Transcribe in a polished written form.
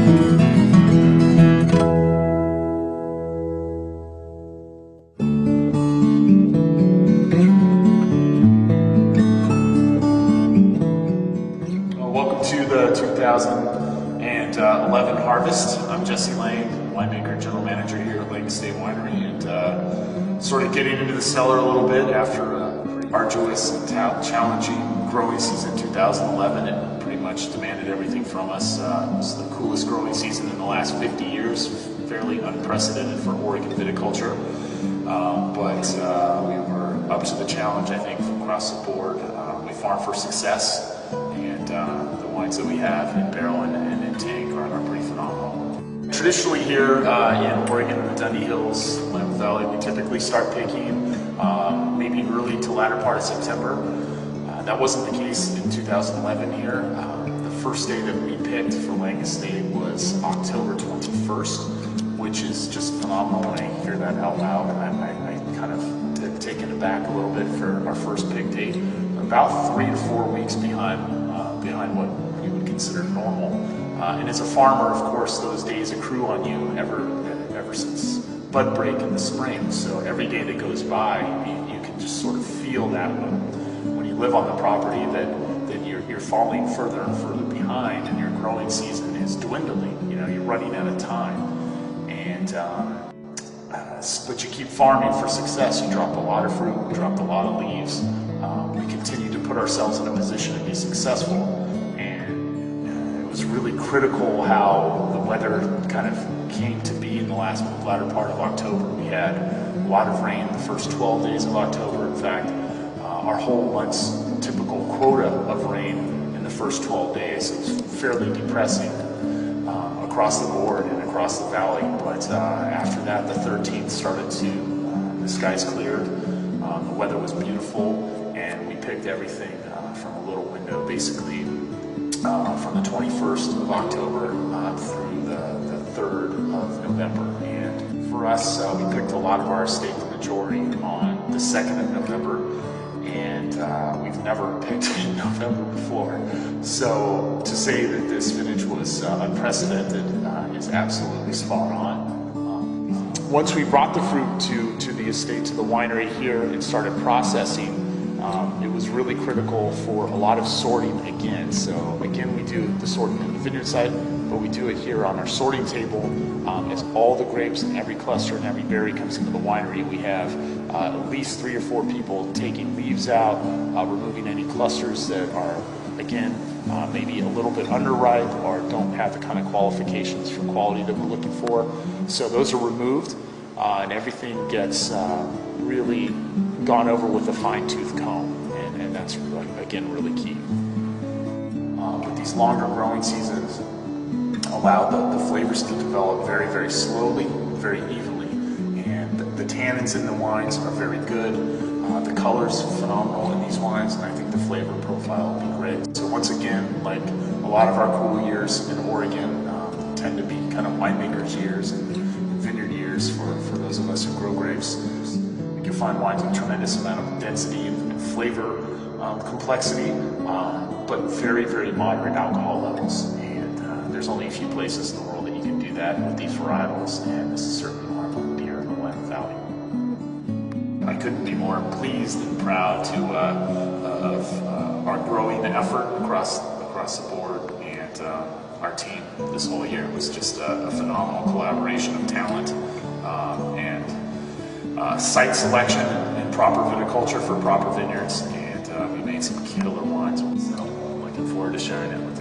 Welcome to the 2011 harvest. I'm Jesse Lane, winemaker, general manager here at Lake Estate Winery, and sort of getting into the cellar a little bit after a pretty arduous and challenging growing season. 2011, it pretty much demanded everything from us. It was the coolest growing season in the last 50 years, fairly unprecedented for Oregon viticulture, but we were up to the challenge, I think, from across the board. We farm for success, and the wines that we have in barrel and in tank are pretty phenomenal. Traditionally here in Oregon, in the Dundee Hills, Willamette Valley, we typically start picking maybe early to latter part of September. That wasn't the case in 2011 here. The first day that we picked for Lake Estate was October 21st, which is just phenomenal. When I hear that out loud, I kind of taken aback a little bit for our first pick date. About 3 to 4 weeks behind what we would consider normal. And as a farmer, of course, those days accrue on you ever since bud break in the spring. So every day that goes by, you can just sort of feel that when you live on the property that you're falling further and further behind, and your growing season is dwindling. You know, you're running out of time, and but you keep farming for success. You dropped a lot of fruit, you dropped a lot of leaves. We continue to put ourselves in a position to be successful, and it was really critical how the weather kind of came to be in the latter part of October. We had a lot of rain the first 12 days of October. In fact, our whole month's typical quota of rain in the first 12 days. It was fairly depressing across the board and across the valley, but after that, the 13th started to, the skies cleared, the weather was beautiful, and we picked everything from a little window, basically from the 21st of October through the 3rd of November. And for us, we picked a lot of our estate, the majority, on the 2nd of November, and we've never picked in November before. So to say that this vintage was unprecedented is absolutely spot on. Once we brought the fruit to the estate, to the winery here, and started processing, it was really critical for a lot of sorting again. So again, we do the sorting in the vineyard side, but we do it here on our sorting table. As all the grapes in every cluster and every berry comes into the winery, we have at least 3 or 4 people taking leaves out, removing any clusters that are, again, maybe a little bit underripe or don't have the kind of qualifications for quality that we're looking for. So those are removed, and everything gets really gone over with a fine-tooth comb, and that's, again, really key. But these longer growing seasons allow the flavors to develop very, very slowly, very evenly, and the tannins in the wines are very good. The color's phenomenal in these wines, and I think the flavor profile will be great. So once again, like a lot of our cool years in Oregon tend to be kind of winemakers' years and vineyard years for those of us who grow grapes. We can find wines with a tremendous amount of density and flavor complexity, but very, very moderate alcohol levels. And there's only a few places in the world that you can do that with these varietals, and this is certainly one of them here in the Willamette Valley. I couldn't be more pleased and proud of our growing effort across the board, and our team this whole year was just a phenomenal collaboration of talent and site selection and proper viticulture for proper vineyards, and we made some killer wines. So I'm looking forward to sharing it with you.